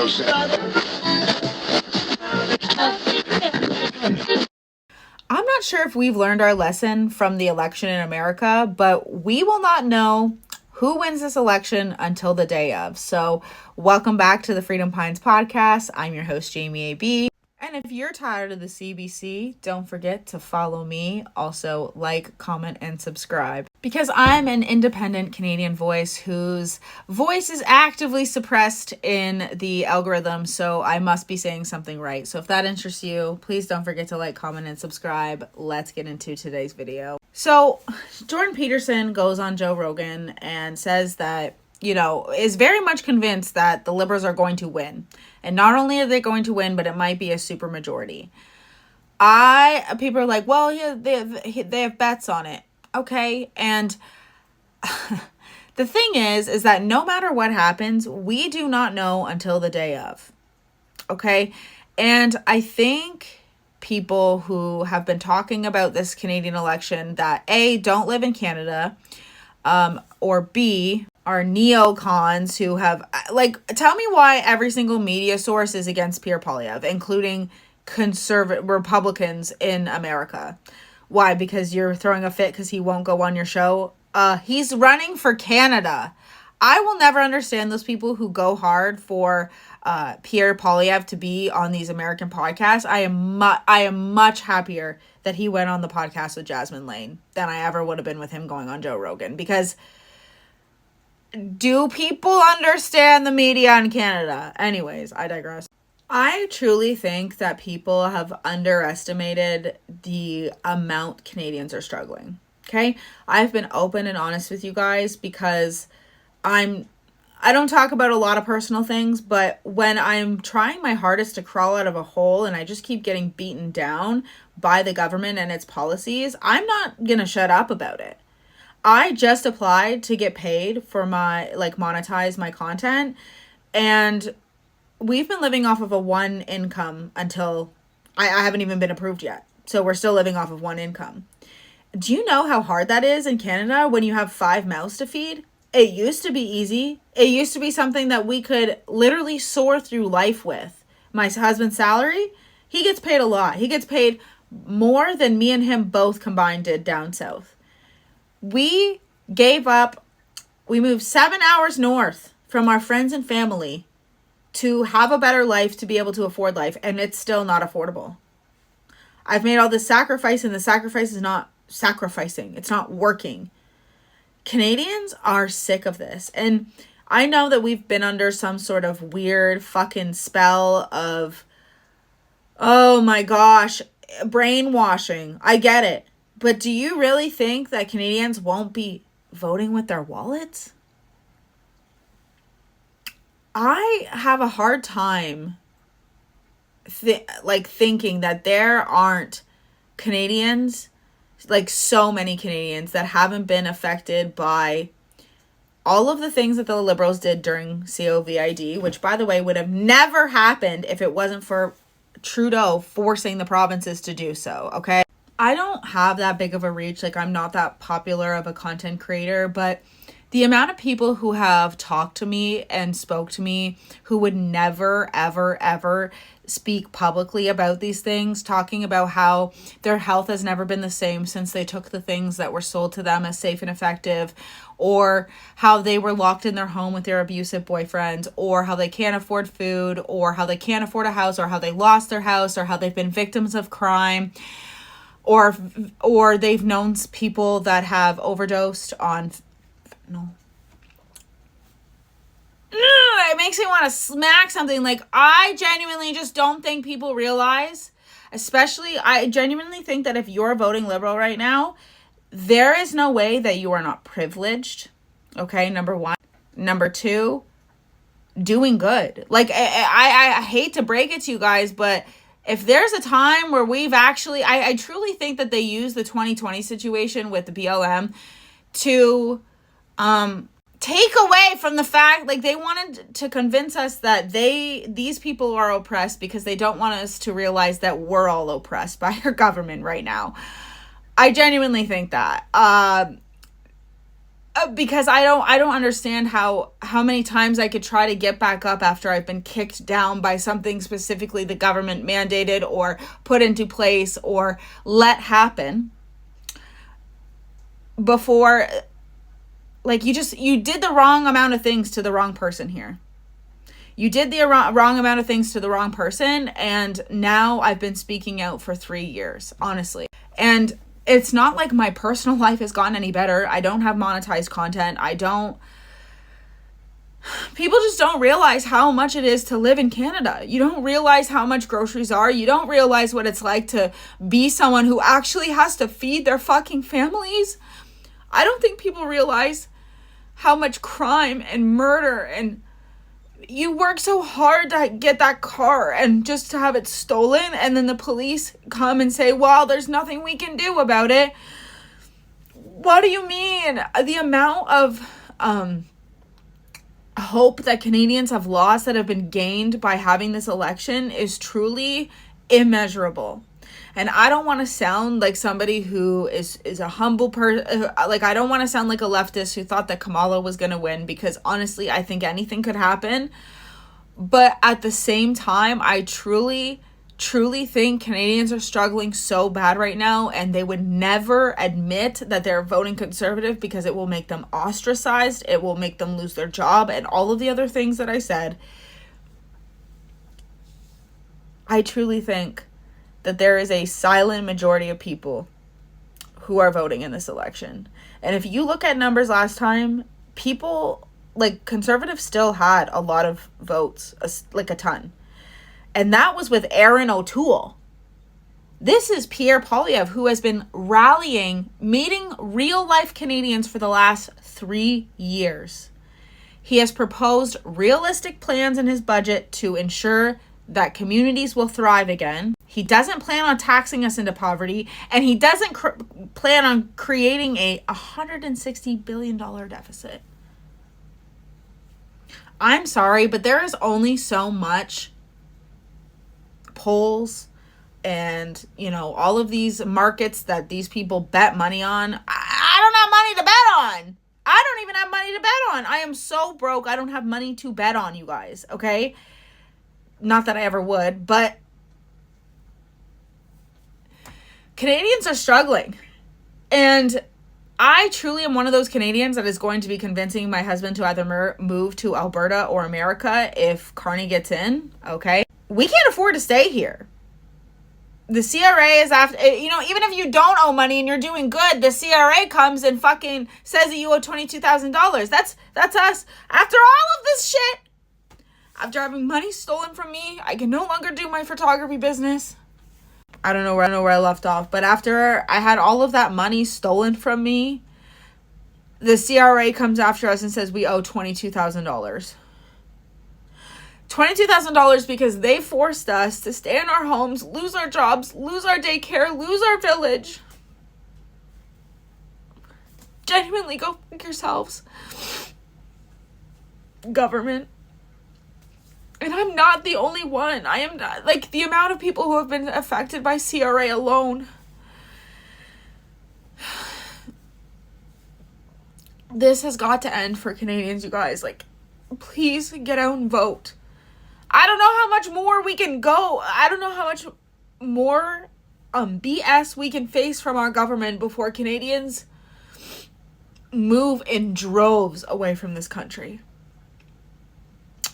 I'm not sure if we've learned our lesson from the election in America, but we will not know who wins this election until the day of. So welcome back to the Freedom Pines podcast. I'm your host, Jamie A.B. And if you're tired of the CBC, don't forget to follow me. Also, like, comment, and subscribe. Because I'm an independent Canadian voice whose voice is actively suppressed in the algorithm, so I must be saying something right. So if that interests you, please don't forget to like, comment, and subscribe. Let's get into today's video. So Jordan Peterson goes on Joe Rogan and says that, is very much convinced that the Liberals are going to win. And not only are they going to win, but it might be a super majority. People are like, well, yeah, they have bets on it. Okay. And the thing is that no matter what happens, we do not know until the day of. Okay. And I think people who have been talking about this Canadian election that A, don't live in Canada, or B, are neocons who have, tell me why every single media source is against Pierre Poilievre, including conservative Republicans in America. Why? Because you're throwing a fit because he won't go on your show? He's running for Canada. I will never understand those people who go hard for Pierre Poilievre to be on these American podcasts. I am much happier that he went on the podcast with Jasmine Lane than I ever would have been with him going on Joe Rogan, because do people understand the media in Canada? Anyways, I digress. I truly think that people have underestimated the amount Canadians are struggling. Okay? I've been open and honest with you guys because I don't talk about a lot of personal things, but when I'm trying my hardest to crawl out of a hole and I just keep getting beaten down by the government and its policies, I'm not going to shut up about it. I just applied to get paid for monetize my content, and we've been living off of a one income until I haven't even been approved yet. So we're still living off of one income. Do you know how hard that is in Canada when you have 5 mouths to feed? It used to be easy. It used to be something that we could literally soar through life with. My husband's salary, he gets paid a lot. He gets paid more than me and him both combined did down south. We gave up, we moved 7 hours north from our friends and family to have a better life, to be able to afford life, and it's still not affordable. I've made all this sacrifice, and the sacrifice is not sacrificing. It's not working. Canadians are sick of this. And I know that we've been under some sort of weird fucking spell of, oh my gosh, brainwashing. I get it. But do you really think that Canadians won't be voting with their wallets? I have a hard time thinking that there aren't Canadians, so many Canadians, that haven't been affected by all of the things that the Liberals did during COVID, which, by the way, would have never happened if it wasn't for Trudeau forcing the provinces to do so, okay? I don't have that big of a reach. I'm not that popular of a content creator, but the amount of people who have talked to me and spoke to me who would never, ever, ever speak publicly about these things, talking about how their health has never been the same since they took the things that were sold to them as safe and effective, or how they were locked in their home with their abusive boyfriends, or how they can't afford food, or how they can't afford a house, or how they lost their house, or how they've been victims of crime, or they've known people that have overdosed on it makes me want to smack something. I genuinely just don't think people realize, especially, I genuinely think that if you're voting Liberal right now, there is no way that you are not privileged. Okay, number one. Number two, doing good. I hate to break it to you guys, but if there's a time where we've actually, I truly think that they use the 2020 situation with the BLM to take away from the fact, they wanted to convince us that these people are oppressed because they don't want us to realize that we're all oppressed by our government right now. I genuinely think that. because I don't understand how many times I could try to get back up after I've been kicked down by something specifically the government mandated or put into place or let happen before. Like, you did the wrong amount of things to the wrong person here. You did the wrong amount of things to the wrong person, and now I've been speaking out for 3 years, honestly. And it's not like my personal life has gotten any better. I don't have monetized content. People just don't realize how much it is to live in Canada. You don't realize how much groceries are. You don't realize what it's like to be someone who actually has to feed their fucking families. I don't think people realize how much crime and murder, and you work so hard to get that car and just to have it stolen, and then the police come and say, well, there's nothing we can do about it. What do you mean? The amount of hope that Canadians have lost that have been gained by having this election is truly immeasurable. And I don't want to sound like somebody who is a humble person. Like, I don't want to sound like a leftist who thought that Kamala was going to win, because honestly, I think anything could happen. But at the same time, I truly think Canadians are struggling so bad right now, and they would never admit that they're voting Conservative because it will make them ostracized. It will make them lose their job and all of the other things that I said. I truly think that there is a silent majority of people who are voting in this election. And if you look at numbers last time, people, like, Conservatives still had a lot of votes, like a ton. And that was with Erin O'Toole. This is Pierre Poilievre, who has been rallying, meeting real-life Canadians for the last 3 years. He has proposed realistic plans in his budget to ensure that communities will thrive again. He doesn't plan on taxing us into poverty, and he doesn't plan on creating a $160 billion deficit. I'm sorry, but there is only so much polls and, all of these markets that these people bet money on. I don't have money to bet on. I don't even have money to bet on. I am so broke. I don't have money to bet on, you guys, okay? Not that I ever would, but Canadians are struggling. And I truly am one of those Canadians that is going to be convincing my husband to either move to Alberta or America if Carney gets in, okay? We can't afford to stay here. The CRA is after, even if you don't owe money and you're doing good, the CRA comes and fucking says that you owe $22,000. That's us. After all of this shit, after having money stolen from me, I can no longer do my photography business. I don't know where I left off, but after I had all of that money stolen from me, the CRA comes after us and says we owe $22,000. $22,000 because they forced us to stay in our homes, lose our jobs, lose our daycare, lose our village. Genuinely, go fuck yourselves. Government. And I'm not the only one. I am not, like, the amount of people who have been affected by CRA alone. This has got to end for Canadians, you guys. Like, please get out and vote. I don't know how much more we can go. I don't know how much more BS we can face from our government before Canadians move in droves away from this country.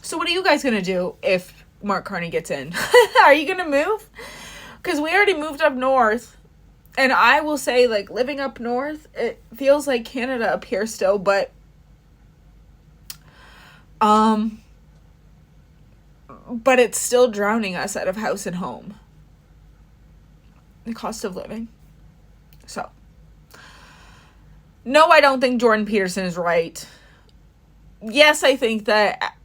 So what are you guys going to do if Mark Carney gets in? Are you going to move? Because we already moved up north. And I will say, like, living up north, it feels like Canada up here still. But it's still drowning us out of house and home. The cost of living. So, no, I don't think Jordan Peterson is right. Yes, I think that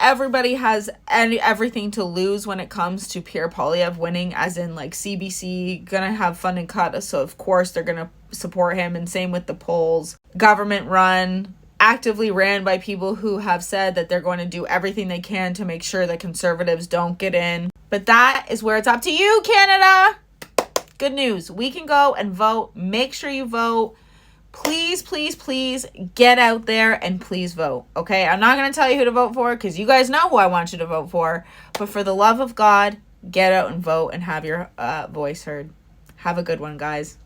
everybody has everything to lose when it comes to Pierre Poilievre winning, as in, like, CBC gonna have funding cut, so of course they're gonna support him, and same with the polls. Government run, actively ran by people who have said that they're going to do everything they can to make sure that Conservatives don't get in. But that is where it's up to you, Canada. Good news. We can go and vote. Make sure you vote. please, please, please get out there and please vote. Okay, I'm not going to tell you who to vote for because you guys know who I want you to vote for. But for the love of God, get out and vote and have your voice heard. Have a good one, guys.